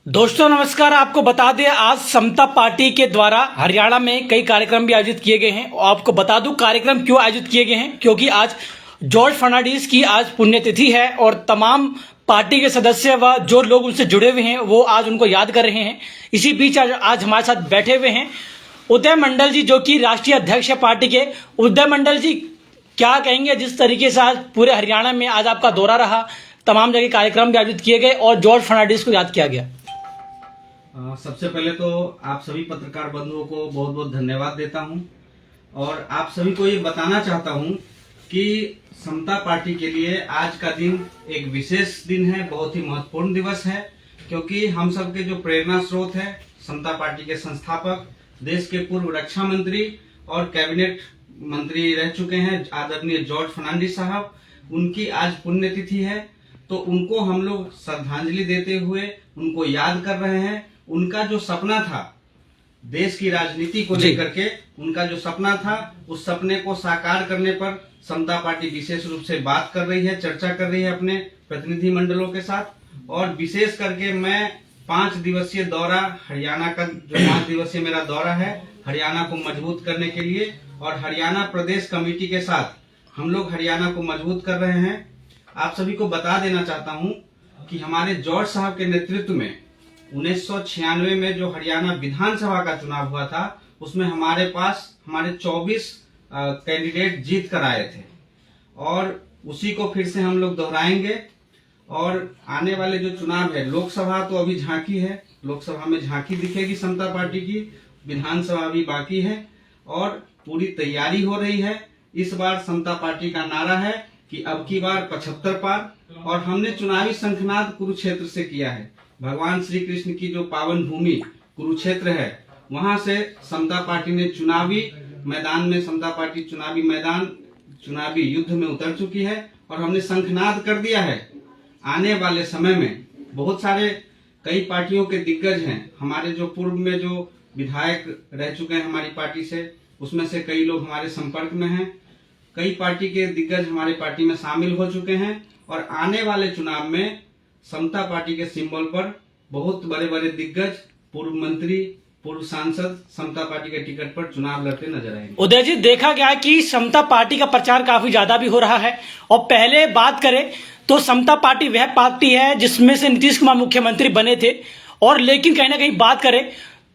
दोस्तों नमस्कार। आपको बता दें आज समता पार्टी के द्वारा हरियाणा में कई कार्यक्रम भी आयोजित किए गए हैं। और आपको बता दूं कार्यक्रम क्यों आयोजित किए गए हैं, क्योंकि आज जॉर्ज फर्नांडिस की आज पुण्यतिथि है और तमाम पार्टी के सदस्य व जो लोग उनसे जुड़े हुए हैं वो आज उनको याद कर रहे हैं। इसी बीच आज हमारे साथ बैठे हुए हैं उदय मंडल जी, जो कि राष्ट्रीय अध्यक्ष है पार्टी के। उदय मंडल जी, क्या कहेंगे जिस तरीके से आज पूरे हरियाणा में आज आपका दौरा रहा, तमाम जगह कार्यक्रम भी आयोजित किए गए और जॉर्ज फर्नांडिस को याद किया गया? सबसे पहले तो आप सभी पत्रकार बंधुओं को बहुत बहुत धन्यवाद देता हूं और आप सभी को ये बताना चाहता हूं कि समता पार्टी के लिए आज का दिन एक विशेष दिन है, बहुत ही महत्वपूर्ण दिवस है, क्योंकि हम सब के जो प्रेरणा स्रोत है, समता पार्टी के संस्थापक, देश के पूर्व रक्षा मंत्री और कैबिनेट मंत्री रह चुके हैं आदरणीय जॉर्ज फर्नांडिस साहब, उनकी आज पुण्यतिथि है। तो उनको हम लोग श्रद्धांजलि देते हुए उनको याद कर रहे हैं। उनका जो सपना था देश की राजनीति को लेकर के, उनका जो सपना था उस सपने को साकार करने पर समता पार्टी विशेष रूप से बात कर रही है, चर्चा कर रही है अपने प्रतिनिधि मंडलों के साथ। और विशेष करके मैं 5 दिवसीय दौरा हरियाणा का, जो 5 दिवसीय मेरा दौरा है हरियाणा को मजबूत करने के लिए, और हरियाणा प्रदेश कमेटी के साथ हम लोग हरियाणा को मजबूत कर रहे हैं। आप सभी को बता देना चाहता हूं कि हमारे जॉर्ज साहब के नेतृत्व में 1996 में जो हरियाणा विधानसभा का चुनाव हुआ था, उसमें हमारे 24 कैंडिडेट जीत कर आए थे और उसी को फिर से हम लोग दोहराएंगे। और आने वाले जो चुनाव है, लोकसभा तो अभी झांकी है, लोकसभा में झांकी दिखेगी समता पार्टी की, विधानसभा भी बाकी है और पूरी तैयारी हो रही है। इस बार समता पार्टी का नारा है कि अब की बार 75 पार, और हमने चुनावी शंखनाद कुरुक्षेत्र से किया है। भगवान श्री कृष्ण की जो पावन भूमि कुरुक्षेत्र है, वहां से समता पार्टी ने चुनावी मैदान में, समता पार्टी चुनावी युद्ध में उतर चुकी है और हमने शंखनाद कर दिया है। आने वाले समय में बहुत सारे कई पार्टियों के दिग्गज हैं, हमारे जो पूर्व में जो विधायक रह चुके हैं हमारी पार्टी से, उसमें से कई लोग हमारे संपर्क में हैं। कई पार्टी के दिग्गज हमारी पार्टी में शामिल हो चुके हैं और आने वाले चुनाव में समता पार्टी के सिंबल पर बहुत बड़े बड़े दिग्गज, पूर्व मंत्री, पूर्व सांसद समता पार्टी के टिकट पर चुनाव लड़ते नजर आएंगे। उदय जी, देखा गया है कि समता पार्टी का प्रचार काफी ज्यादा भी हो रहा है और पहले बात करें तो समता पार्टी वह पार्टी है जिसमें से नीतीश कुमार मुख्यमंत्री बने थे, और लेकिन कहीं ना कहीं बात करें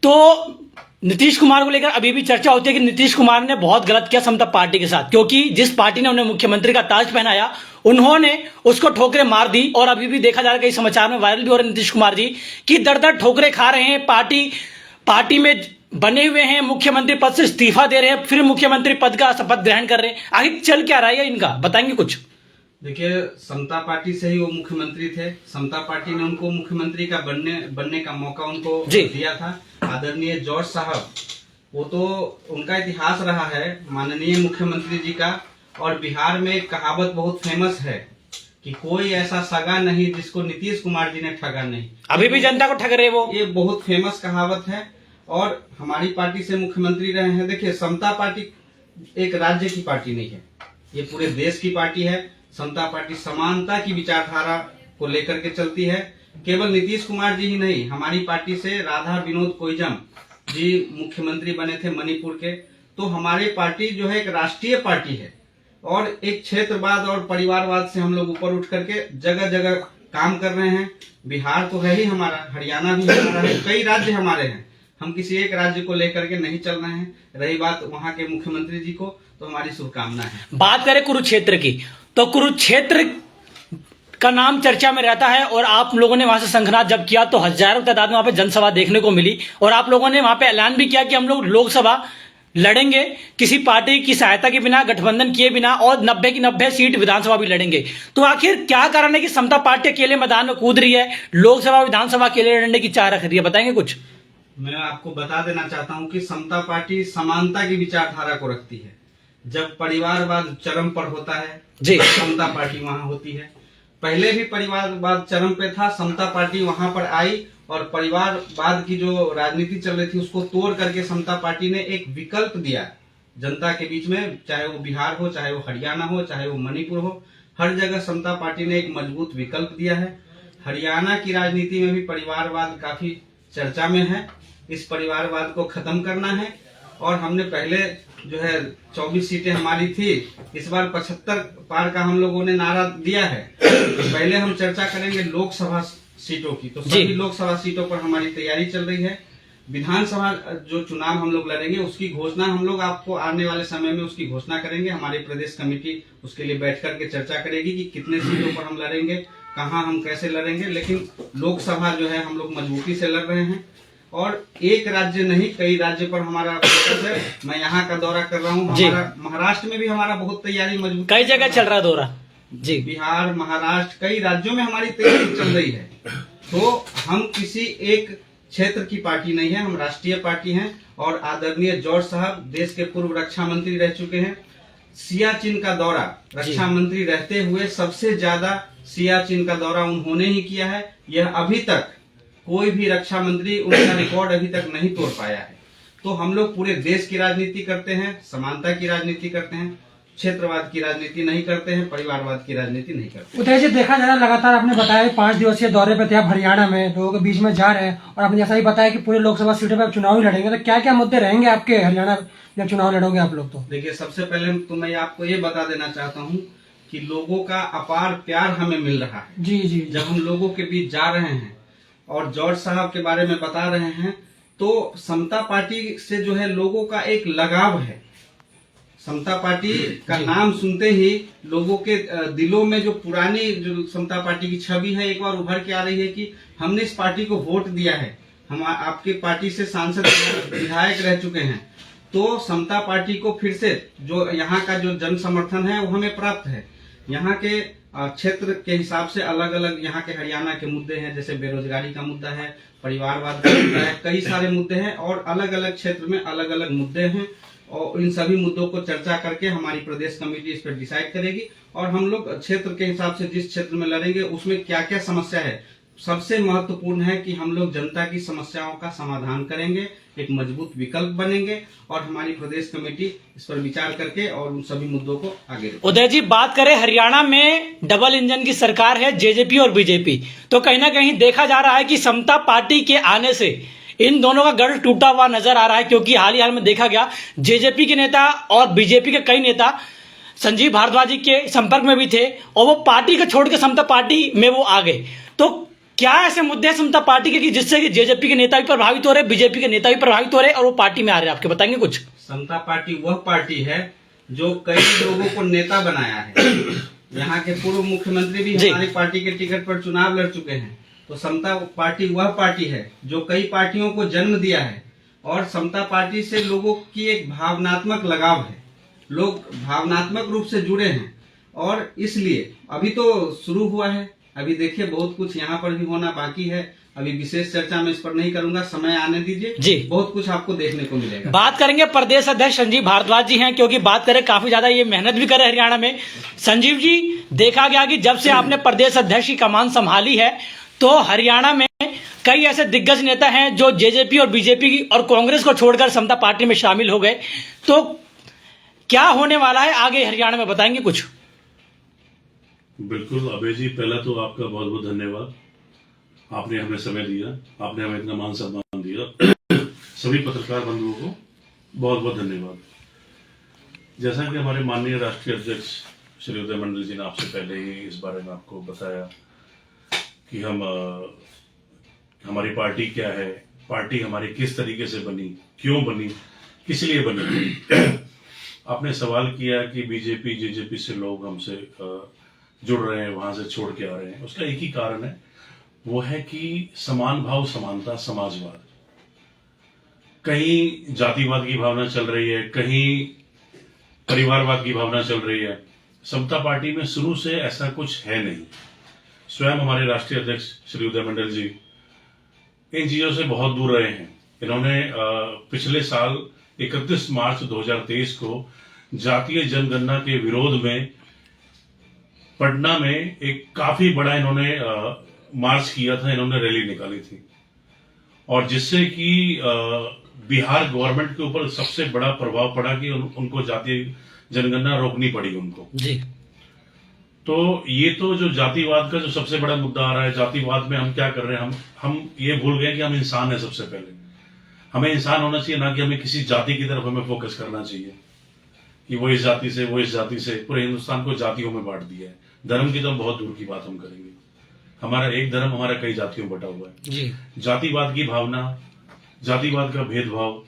तो नीतीश कुमार को लेकर अभी भी चर्चा होती है कि नीतीश कुमार ने बहुत गलत किया समता पार्टी के साथ, क्योंकि जिस पार्टी ने उन्हें मुख्यमंत्री का ताज पहनाया उन्होंने उसको ठोकरें मार दी। और अभी भी देखा जा रहा है, कई समाचार में वायरल भी हो रहे नीतीश कुमार जी की दर ठोकरें खा रहे हैं, पार्टी में बने हुए हैं, मुख्यमंत्री पद से इस्तीफा दे रहे हैं, फिर मुख्यमंत्री पद का शपथ ग्रहण कर रहे हैं। आखिर चल क्या रहा है इनका, बताएंगे कुछ? देखिए, समता पार्टी से ही वो मुख्यमंत्री थे, समता पार्टी ने उनको मुख्यमंत्री का बनने का मौका उनको दिया था। आदरणीय जॉर्ज साहब, वो तो उनका इतिहास रहा है माननीय मुख्यमंत्री जी का, और बिहार में एक कहावत बहुत फेमस है कि कोई ऐसा सगा नहीं जिसको नीतीश कुमार जी ने ठगा नहीं। अभी भी जनता को ठग रहे वो, ये बहुत फेमस कहावत है और हमारी पार्टी से मुख्यमंत्री रहे हैं। देखिए, समता पार्टी एक राज्य की पार्टी नहीं है, ये पूरे देश की पार्टी है। समता पार्टी समानता की विचारधारा को लेकर के चलती है। केवल नीतीश कुमार जी ही नहीं, हमारी पार्टी से राधा विनोद कोइजम जी मुख्यमंत्री बने थे मणिपुर के। तो हमारी पार्टी जो है एक राष्ट्रीय पार्टी है और एक क्षेत्रवाद और परिवारवाद से हम लोग ऊपर उठ करके जगह जगह काम कर रहे हैं। बिहार तो है ही हमारा, हरियाणा भी हमारा है, कई राज्य हमारे हैं, हम किसी एक राज्य को लेकर के नहीं चल रहे हैं। रही बात वहाँ के मुख्यमंत्री जी को, तो हमारी शुभकामना है। बात करें कुरुक्षेत्र की, तो कुरुक्षेत्र का नाम चर्चा में रहता है और आप लोगों ने वहां से शंखनाद जब किया तो हजारों तादाद में वहां पे जनसभा देखने को मिली, और आप लोगों ने वहां पे ऐलान भी किया कि हम लोग लोकसभा लड़ेंगे किसी पार्टी की सहायता के बिना, गठबंधन किए बिना, और 90 की 90 सीट विधानसभा भी लड़ेंगे। तो आखिर क्या कारण है कि समता पार्टी अकेले मैदान में कूद रही है, लोकसभा विधानसभा अकेले लड़ने की चाह रख रही है, बताएंगे कुछ? मैं आपको बता देना चाहता हूं कि समता पार्टी समानता की विचारधारा को रखती है। जब परिवारवाद चरम पर होता है जी, समता पार्टी वहां होती है। पहले भी परिवारवाद चरम पे था, समता पार्टी वहां पर आई और परिवारवाद की जो राजनीति चल रही थी उसको तोड़ करके समता पार्टी ने एक विकल्प दिया जनता के बीच में, चाहे वो बिहार हो, चाहे वो हरियाणा हो, चाहे वो मणिपुर हो, हर जगह समता पार्टी ने एक मजबूत विकल्प दिया है। हरियाणा की राजनीति में भी परिवारवाद काफी चर्चा में है। इस परिवारवाद को खत्म करना है और हमने पहले जो है 24 सीटें हमारी थी, इस बार 75 पार का हम लोगों ने नारा दिया है। पहले हम चर्चा करेंगे लोकसभा सीटों की, तो सभी लोकसभा सीटों पर हमारी तैयारी चल रही है। विधानसभा जो चुनाव हम लोग लड़ेंगे उसकी घोषणा हम लोग आपको आने वाले समय में उसकी घोषणा करेंगे। हमारी प्रदेश कमेटी उसके लिए बैठ करके चर्चा करेगी कि कितने सीटों पर हम लड़ेंगे, कहाँ हम कैसे लड़ेंगे। लेकिन लोकसभा जो है हम लोग मजबूती से लड़ रहे हैं और एक राज्य नहीं कई राज्य पर हमारा फोकस है। मैं यहाँ का दौरा कर रहा हूँ, हमारा महाराष्ट्र में भी हमारा बहुत तैयारी मजबूत, कई जगह चल रहा दौरा जी, बिहार महाराष्ट्र कई राज्यों में हमारी तैयारी चल रही है। तो हम किसी एक क्षेत्र की पार्टी नहीं है, हम राष्ट्रीय पार्टी हैं। और आदरणीय जॉर्ज साहब देश के पूर्व रक्षा मंत्री रह चुके हैं। सियाचिन का दौरा रक्षा मंत्री रहते हुए सबसे ज्यादा सियाचिन का दौरा उन्होंने ही किया है। यह अभी तक कोई भी रक्षा मंत्री उनका रिकॉर्ड अभी तक नहीं तोड़ पाया है। तो हम लोग पूरे देश की राजनीति करते हैं, समानता की राजनीति करते हैं, क्षेत्रवाद की राजनीति नहीं करते हैं, परिवारवाद की राजनीति नहीं करते। उदय जी, देखा जा रहा लगातार आपने बताया 5 दिवसीय दौरे पे थे आप हरियाणा में, लोगों के बीच में जा रहे हैं और आपने जैसा ही बताया कि पूरे लोकसभा सीटों पे आप चुनाव ही लड़ेंगे, तो क्या क्या मुद्दे रहेंगे आपके हरियाणा जब चुनाव लड़ोगे आप लोग? तो देखिए, सबसे पहले तो मैं आपको ये बता देना चाहता हूँ कि लोगों का अपार प्यार हमें मिल रहा है। जी जी, जब हम लोगों के बीच जा रहे हैं और जॉर्ज साहब के बारे में बता रहे हैं, तो समता पार्टी से जो है लोगों का एक लगाव है। समता पार्टी का नाम सुनते ही लोगों के दिलों में जो पुरानी जो समता पार्टी की छवि है एक बार उभर के आ रही है कि हमने इस पार्टी को वोट दिया है, हम आपके पार्टी से सांसद विधायक रह चुके हैं। तो समता पार्टी को फिर से जो यहाँ का जो जन समर्थन है वो हमें प्राप्त है। यहाँ के क्षेत्र के हिसाब से अलग अलग यहाँ के हरियाणा के मुद्दे हैं, जैसे बेरोजगारी का मुद्दा है, परिवारवाद का मुद्दा है, कई सारे मुद्दे हैं और अलग अलग क्षेत्र में अलग अलग मुद्दे हैं। और इन सभी मुद्दों को चर्चा करके हमारी प्रदेश कमेटी इस पर डिसाइड करेगी और हम लोग क्षेत्र के हिसाब से जिस क्षेत्र में लड़ेंगे उसमें क्या क्या समस्या है। सबसे महत्वपूर्ण है कि हम लोग जनता की समस्याओं का समाधान करेंगे, एक मजबूत विकल्प बनेंगे और हमारी प्रदेश कमेटी इस पर विचार करके और उन सभी मुद्दों को आगे। उदय जी, बात करें हरियाणा में डबल इंजन की सरकार है, जेजेपी और बीजेपी, तो कहीं ना कहीं देखा जा रहा है कि समता पार्टी के आने से इन दोनों का गढ़ टूटा हुआ नजर आ रहा है, क्योंकि हाल ही में देखा गया जेजेपी के नेता और बीजेपी के कई नेता संजीव भारद्वाज जी के संपर्क में भी थे और वो पार्टी को छोड़ के समता पार्टी में वो आ गए। तो क्या ऐसे मुद्दे हैं समता पार्टी के कि जिससे कि जेजेपी के नेता भी प्रभावित हो रहे, बीजेपी के नेता भी प्रभावित हो रहे और वो पार्टी में आ रहे हैं? आपके बताएंगे कुछ? समता पार्टी वह पार्टी है जो कई लोगों को नेता बनाया है। यहाँ के पूर्व मुख्यमंत्री भी हमारी पार्टी के टिकट पर चुनाव लड़ चुके हैं। तो समता पार्टी वह पार्टी है जो कई पार्टियों को जन्म दिया है और समता पार्टी से लोगों की एक भावनात्मक लगाव है, लोग भावनात्मक रूप से जुड़े हैं और इसलिए अभी तो शुरू हुआ है। अभी देखिए बहुत कुछ यहाँ पर भी होना बाकी है। अभी विशेष चर्चा में इस पर नहीं करूंगा, समय आने दीजिए जी, बहुत कुछ आपको देखने को मिलेगा। बात करेंगे प्रदेश अध्यक्ष संजीव भारद्वाज जी हैं, क्योंकि बात करें काफी ज्यादा ये मेहनत भी करे हरियाणा में। संजीव जी, देखा गया कि जब से आपने प्रदेश अध्यक्ष की कमान संभाली है तो हरियाणा में कई ऐसे दिग्गज नेता हैं जो जेजेपी और बीजेपी और कांग्रेस को छोड़कर समता पार्टी में शामिल हो गए। तो क्या होने वाला है आगे हरियाणा में, बताएंगे कुछ? बिल्कुल अभय जी, पहला तो आपका बहुत बहुत धन्यवाद। आपने हमें समय दिया, आपने हमें इतना मान सम्मान दिया। सभी पत्रकार बंधुओं को बहुत बहुत धन्यवाद। जैसा कि हमारे माननीय राष्ट्रीय अध्यक्ष श्री उदय मंडल जी ने आपसे पहले ही इस बारे में आपको बताया कि हमारी पार्टी क्या है, पार्टी हमारी किस तरीके से बनी, क्यों बनी, किस लिए बनी। आपने सवाल किया कि बीजेपी जेजेपी से लोग हमसे जुड़ रहे हैं, वहां से छोड़ के आ रहे हैं। उसका एक ही कारण है, वो है कि समान भाव समानता समाजवाद। कहीं जातिवाद की भावना चल रही है, कहीं परिवारवाद की भावना चल रही है। समता पार्टी में शुरू से ऐसा कुछ है नहीं। स्वयं हमारे राष्ट्रीय अध्यक्ष श्री उदय मंडल जी इन चीजों से बहुत दूर रहे हैं। इन्होंने पिछले साल 31 मार्च 2023 को जातीय जनगणना के विरोध में पटना में एक काफी बड़ा इन्होंने मार्च किया था, इन्होंने रैली निकाली थी और जिससे कि बिहार गवर्नमेंट के ऊपर सबसे बड़ा प्रभाव पड़ा कि उनको जातीय जनगणना रोकनी पड़ी उनको जी। तो ये तो जो जातिवाद का जो सबसे बड़ा मुद्दा आ रहा है, जातिवाद में हम क्या कर रहे हैं, हम ये भूल गए कि हम इंसान है। सबसे पहले हमें इंसान होना चाहिए, ना कि हमें किसी जाति की तरफ हमें फोकस करना चाहिए कि वो इस जाति से, वो इस जाति से। पूरे हिंदुस्तान को जातियों में बांट दिया है। धर्म की तो बहुत दूर की बात हम करेंगे। हमारा एक धर्म हमारा कई जातियों में बटा हुआ है जी। जातिवाद की भावना, जातिवाद का भेदभाव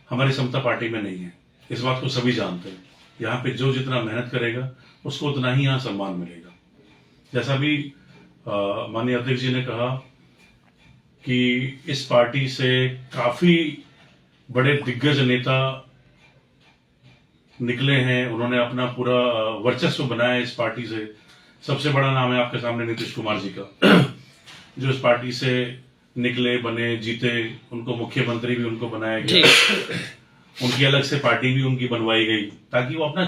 हमारी समता पार्टी में नहीं है। इस बात को सभी जानते हैं। यहाँ पे जो जितना मेहनत करेगा उसको उतना ही यहाँ सम्मान मिलेगा। जैसा भी माननीय अध्यक्ष जी ने कहा कि इस पार्टी से काफी बड़े दिग्गज नेता निकले हैं, उन्होंने अपना पूरा वर्चस्व बनाया इस पार्टी से। सबसे बड़ा नाम है आपके सामने नीतीश कुमार जी का, जो इस पार्टी से निकले, बने, जीते। उनको मुख्यमंत्री भी उनको बनाया गया, उनकी अलग से पार्टी भी उनकी बनवाई गई ताकि वो अपना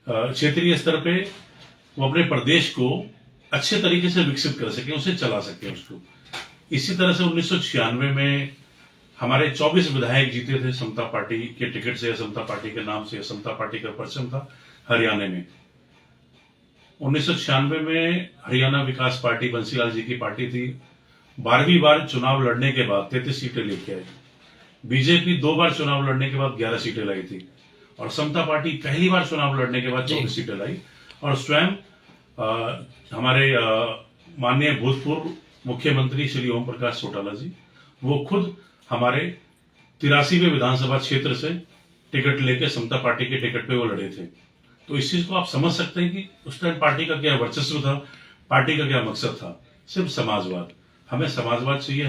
क्षेत्रीय स्तर पे वो अपने प्रदेश को अच्छे तरीके से विकसित कर सके, उसे चला सके उसको। इसी तरह से 1996 में हमारे 24 विधायक जीते थे समता पार्टी के टिकट से, या समता पार्टी के नाम से, या समता पार्टी का परचम था हरियाणा में। 1996 में हरियाणा विकास पार्टी बंसीलाल जी की पार्टी थी। 12वीं बार चुनाव लड़ने के बाद 33 सीटें लेके आई। बीजेपी 2 बार चुनाव लड़ने के बाद 11 सीटें लाई थी, और समता पार्टी पहली बार चुनाव लड़ने के बाद 24 सीटें लाई। और स्वयं हमारे माननीय भूतपूर्व मुख्यमंत्री श्री ओम प्रकाश चौटाला जी, वो खुद हमारे 83वें विधानसभा क्षेत्र से टिकट लेके समता पार्टी के टिकट पे वो लड़े थे। तो इस चीज को आप समझ सकते हैं कि उस टाइम पार्टी का क्या वर्चस्व था, पार्टी का क्या मकसद था। सिर्फ समाजवाद। हमें समाजवाद चाहिए,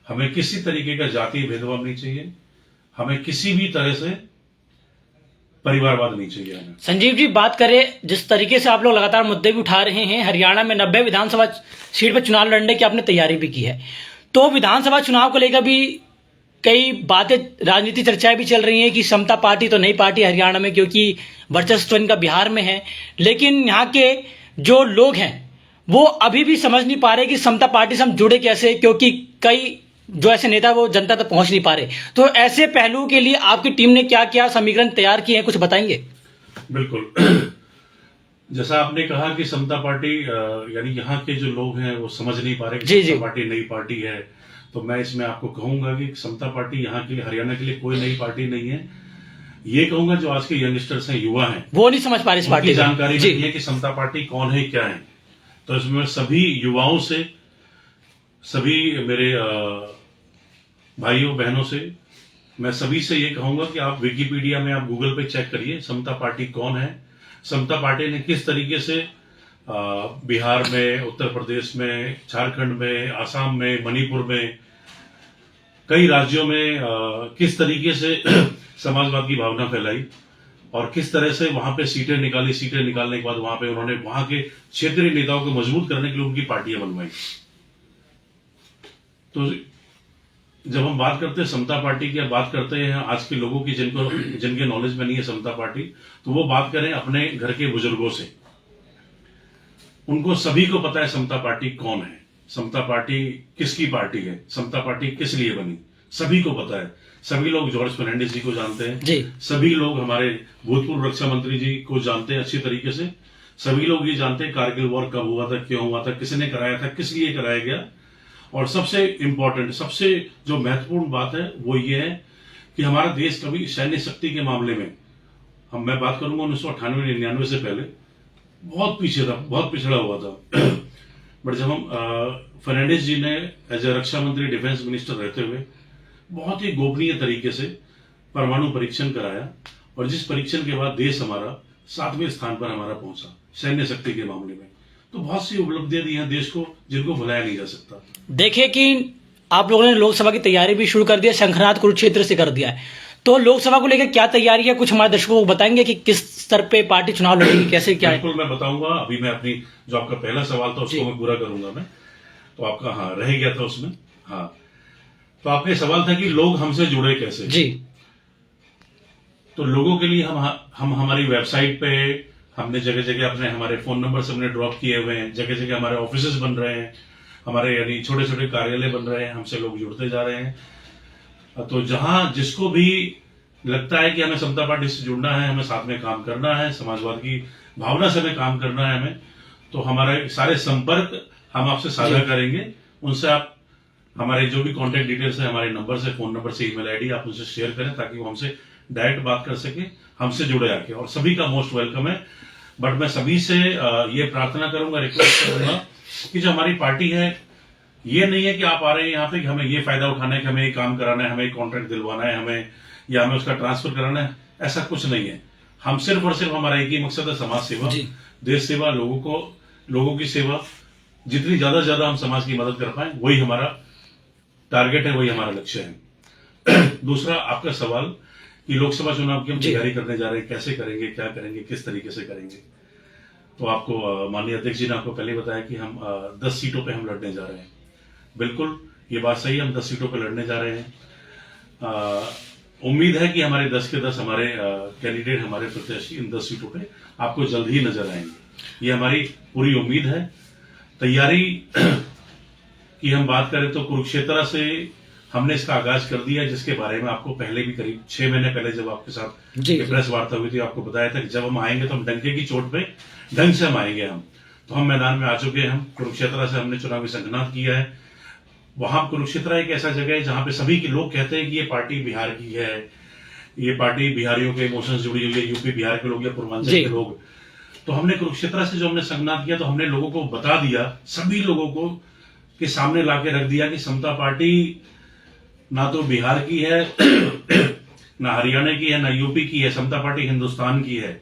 हमें किसी तरीके का जातीय भेदभाव नहीं चाहिए, हमें किसी भी तरह से परिवारवाद नहीं चाहिए हमें। संजीव जी, बात करें जिस तरीके से आप लोग लगातार मुद्दे भी उठा रहे हैं, हरियाणा में 90 विधानसभा सीट पर चुनाव लड़ने की आपने तैयारी भी की है, तो विधानसभा चुनाव को लेकर भी कई बातें, राजनीति चर्चाएं भी चल रही हैं कि समता पार्टी तो नई पार्टी हरियाणा में, क्योंकि वर्चस्व इनका बिहार में है। लेकिन यहाँ के जो लोग हैं वो अभी भी समझ नहीं पा रहे कि समता पार्टी से हम जुड़े कैसे, क्योंकि कई जो ऐसे नेता वो जनता तक पहुंच नहीं पा रहे। तो ऐसे पहलुओं के लिए आपकी टीम ने क्या क्या समीकरण तैयार किए हैं, कुछ बताएंगे? बिल्कुल। जैसा आपने कहा कि समता पार्टी, यानी यहाँ के जो लोग हैं वो समझ नहीं पा रहे कि समता पार्टी नई पार्टी है, तो मैं इसमें आपको कहूंगा कि समता पार्टी यहाँ के लिए, हरियाणा के लिए कोई नई पार्टी नहीं है। ये कहूंगा जो आज के यंगस्टर्स हैं, युवा हैं, वो नहीं समझ पा रहे इस पार्टी की जानकारी नहीं है कि समता पार्टी कौन है, क्या है। तो इसमें सभी युवाओं से, सभी मेरे भाइयों बहनों से, मैं सभी से ये कहूंगा कि आप विकिपीडिया में, आप गूगल पे चेक करिए समता पार्टी कौन है, समता पार्टी ने किस तरीके से बिहार में, उत्तर प्रदेश में, झारखंड में, आसाम में, मणिपुर में, कई राज्यों में किस तरीके से समाजवाद की भावना फैलाई और किस तरह से वहां पे सीटें निकाली। सीटें निकालने के बाद वहां पे उन्होंने वहां के क्षेत्रीय नेताओं को मजबूत करने के लिए उनकी पार्टियां बनवाई। तो जब हम बात करते हैं समता पार्टी की, बात करते हैं आज के लोगों की जिनके नॉलेज में नहीं है समता पार्टी, तो वो बात करें अपने घर के बुजुर्गों से। उनको सभी को पता है समता पार्टी कौन है, समता पार्टी किसकी पार्टी है, समता पार्टी किस लिए बनी, सभी को पता है। सभी लोग जॉर्ज फर्नांडिस जी को जानते हैं जी। सभी लोग हमारे भूतपूर्व रक्षा मंत्री जी को जानते हैं अच्छी तरीके से। सभी लोग ये जानते हैं कारगिल वॉर कब हुआ था, क्यों हुआ था, किसने कराया था, किस लिए कराया गया। और सबसे इंपॉर्टेंट, सबसे जो महत्वपूर्ण बात है वो ये है कि हमारा देश कभी सैन्य शक्ति के मामले में, मैं बात करूंगा 1998-99 से पहले बहुत पीछे था, बहुत पिछड़ा हुआ था। बट जब हम फर्नांडिस जी ने एज ए रक्षा मंत्री, डिफेंस मिनिस्टर रहते हुए बहुत ही गोपनीय तरीके से परमाणु परीक्षण कराया, और जिस परीक्षण के बाद देश हमारा 7वें स्थान पर हमारा पहुंचा सैन्य शक्ति के मामले में। तो बहुत सी उपलब्धियां दी हैं देश को जिनको भुलाया नहीं जा सकता। देखिए कि आप लोगों ने लोकसभा की तैयारी भी शुरू कर दी है, शंखनाद कुरुक्षेत्र से कर दिया है, तो लोकसभा को लेकर क्या तैयारी है, कुछ हमारे दर्शकों को बताएंगे कि किस स्तर पे पार्टी चुनाव लड़ेगी, कैसे क्या है? बिल्कुल मैं बताऊंगा। अभी मैं अपनी, जो आपका पहला सवाल था उसको मैं पूरा करूंगा मैं, तो आपका हाँ रह गया था उसमें। हाँ, तो आपका सवाल था कि लोग हमसे जुड़े कैसे जी। तो लोगों के लिए हम हमारी वेबसाइट पे हमने जगह जगह अपने हमारे फोन नंबर हमने ड्रॉप किए हुए हैं, जगह जगह हमारे ऑफिसेज बन रहे हैं, हमारे यानी छोटे छोटे कार्यालय बन रहे हैं, हमसे लोग जुड़ते जा रहे हैं। तो जहां जिसको भी लगता है कि हमें समता पार्टी से जुड़ना है, हमें साथ में काम करना है, समाजवाद की भावना से हमें काम करना है हमें, तो हमारे सारे संपर्क हम आपसे साझा करेंगे। उनसे आप हमारे जो भी कांटेक्ट डिटेल्स है, हमारे नंबर से, फोन नंबर से, ईमेल आईडी, आप उनसे शेयर करें ताकि वो हमसे डायरेक्ट बात कर सके, हमसे जुड़े आके। और सभी का मोस्ट वेलकम है। बट मैं सभी से ये प्रार्थना करूंगा, रिक्वेस्ट करूंगा कि जो हमारी पार्टी है, ये नहीं है कि आप आ रहे हैं यहाँ पे कि हमें ये फायदा उठाना है, कि हमें ये काम कराना है, हमें कॉन्ट्रैक्ट दिलवाना है, हमें या हमें उसका ट्रांसफर कराना है। ऐसा कुछ नहीं है। हम सिर्फ और सिर्फ हमारा एक ही मकसद है, समाज सेवा, देश सेवा, लोगों की सेवा। जितनी ज्यादा से ज्यादा हम समाज की मदद कर पाए, वही हमारा टारगेट है, वही हमारा लक्ष्य है। दूसरा आपका सवाल कि लोकसभा चुनाव की हम तैयारी करने जा रहे हैं, कैसे करेंगे, क्या करेंगे, किस तरीके से करेंगे। तो आपको माननीय अध्यक्ष जी ने आपको पहले बताया कि हम 10 सीटों पे हम लड़ने जा रहे हैं। बिल्कुल ये बात सही है, हम 10 सीटों पे लड़ने जा रहे हैं। उम्मीद है कि हमारे 10 के 10 हमारे कैंडिडेट, हमारे प्रत्याशी इन 10 सीटों पे आपको जल्द ही नजर आएंगे। ये हमारी पूरी उम्मीद है। तैयारी की हम बात करें तो कुरुक्षेत्र से हमने इसका आगाज कर दिया, जिसके बारे में आपको पहले भी करीब 6 महीने पहले जब आपके साथ प्रेस वार्ता हुई थी, आपको बताया था कि जब हम आएंगे तो हम डंके की चोट पे ढंग से हम आएंगे। तो हम मैदान में आ चुके हैं। हम कुरुक्षेत्र से हमने चुनावी संघनाद किया है। वहां कुरुक्षेत्र एक ऐसा जगह है जहां पे सभी के लोग कहते हैं कि ये पार्टी बिहार की है, ये पार्टी बिहारियों के इमोशंस जुड़ी हुई है, यूपी बिहार के लोग या पूर्वांचल के लोग। तो हमने कुरुक्षेत्र से जो हमने संघनाद किया, तो हमने लोगों को बता दिया, सभी लोगों को के सामने लाके रख दिया कि समता पार्टी ना तो बिहार की है, ना हरियाणा की है, ना यूपी की है। समता पार्टी हिंदुस्तान की है।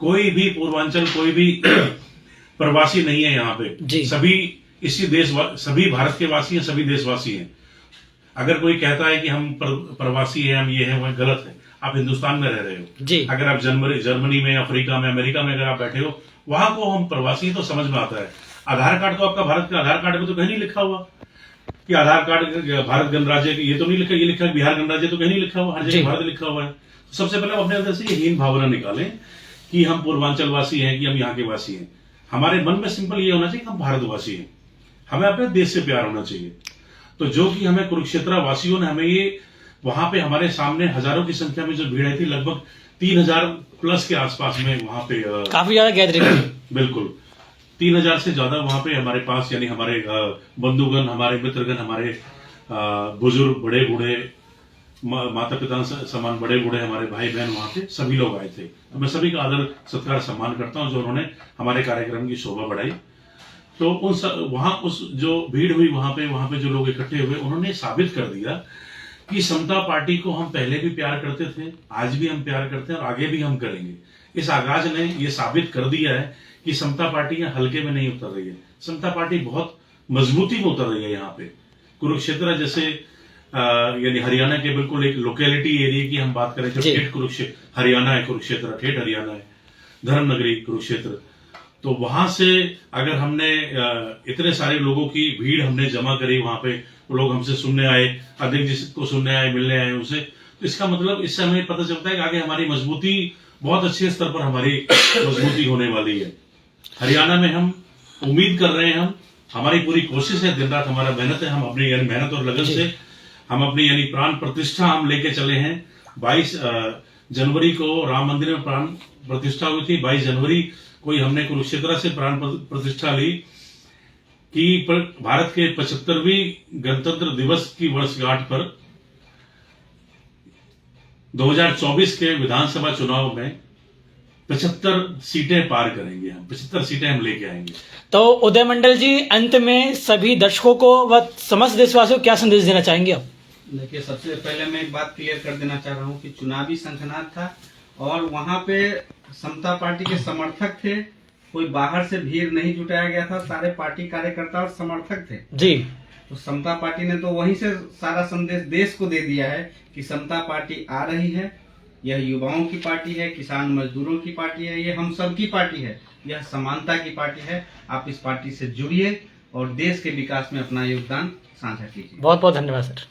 कोई भी पूर्वांचल, कोई भी प्रवासी नहीं है यहाँ पे। सभी सभी भारत के वासी हैं, सभी देशवासी हैं। अगर कोई कहता है कि हम प्रवासी हैं, हम ये हैं, वह गलत है। आप हिंदुस्तान में रह रहे हो। अगर आप जर्मनी में, अफ्रीका में, अमेरिका में अगर आप बैठे हो, वहां को हम प्रवासी तो समझ में आता है। आधार कार्ड तो आपका भारत का आधार कार्ड में तो कहीं नहीं लिखा हुआ कि आधार कार्ड भारत गणराज्य, ये तो नहीं लिखा, ये लिखा है बिहार गणराज्य, तो कहीं नहीं लिखा हुआ, हर जगह भारत लिखा हुआ है। तो सबसे पहले अपने अंदर से ये हीन भावना निकालें कि हम पूर्वांचल वासी हैं, कि हम यहाँ के वासी हैं। हमारे मन में सिंपल ये होना चाहिए कि हम भारतवासी हैं, हमें अपने देश से प्यार होना चाहिए। तो जो कि हमें कुरुक्षेत्र वासियों ने हमें ये वहां पे हमारे सामने हजारों की संख्या में जो भीड़ आई थी, लगभग 3000 प्लस के आसपास में वहां पे काफी ज्यादा गैदरिंग। बिल्कुल 3000 से ज्यादा वहां पे हमारे पास, यानी हमारे बंधुगण, हमारे मित्रगण, हमारे बुजुर्ग, बड़े बूढ़े, माता पिता समान बड़े बूढ़े हमारे भाई बहन वहां पे सभी लोग आए थे। मैं सभी का आदर सत्कार सम्मान करता हूं जो उन्होंने हमारे कार्यक्रम की शोभा बढ़ाई। तो वहां उस जो भीड़ हुई वहां पे जो लोग इकट्ठे हुए, उन्होंने साबित कर दिया कि समता पार्टी को हम पहले भी प्यार करते थे, आज भी हम प्यार करते हैं और आगे भी हम करेंगे। इस आगाज ने ये साबित कर दिया है कि समता पार्टी यहाँ हल्के में नहीं उतर रही है। समता पार्टी बहुत मजबूती में उतर रही है। यहाँ पे कुरुक्षेत्र जैसे यानी हरियाणा के बिल्कुल एक लोकेलिटी एरिया की हम बात करें, जो ठेठ कुरुक्षेत्र हरियाणा है, कुरुक्षेत्र ठेठ हरियाणा है, धर्मनगरी कुरुक्षेत्र। तो वहां से अगर हमने इतने सारे लोगों की भीड़ हमने जमा करी वहां पे, वो लोग हमसे सुनने आए, अध्यक्ष जी को सुनने आए, मिलने आए उनसे, तो इसका मतलब इससे हमें पता चलता है कि आगे हमारी मजबूती बहुत अच्छे स्तर पर हमारी मजबूती होने वाली है। हरियाणा में हम उम्मीद कर रहे हैं, हमारी पूरी कोशिश है, दिन रात हमारा मेहनत है, हम अपनी यानी मेहनत और लगन से हम अपनी यानी प्राण प्रतिष्ठा हम लेके चले हैं। 22 जनवरी को राम मंदिर में प्राण प्रतिष्ठा हुई थी। 22 जनवरी को हमने कुरुक्षेत्र से प्राण प्रतिष्ठा ली कि भारत के 75वीं गणतंत्र दिवस की वर्षगांठ पर 2024 के विधानसभा चुनाव में 75 सीटें पार करेंगे हम, 75 सीटें हम लेके आएंगे। तो उदय मंडल जी, अंत में सभी दर्शकों को व समस्त देशवासियों को क्या संदेश देना चाहेंगे आप? देखिए, सबसे पहले मैं एक बात क्लियर कर देना चाह रहा हूँ कि चुनावी संघनाद था और वहां पे समता पार्टी के समर्थक थे, कोई बाहर से भीड़ नहीं जुटाया गया था, सारे पार्टी कार्यकर्ता और समर्थक थे जी। तो समता पार्टी ने तो वहीं से सारा संदेश देश को दे दिया है कि समता पार्टी आ रही है, यह युवाओं की पार्टी है, किसान मजदूरों की पार्टी है, ये हम सब की पार्टी है, यह समानता की पार्टी है। आप इस पार्टी से जुड़िए और देश के विकास में अपना योगदान साझा कीजिए। बहुत बहुत धन्यवाद सर।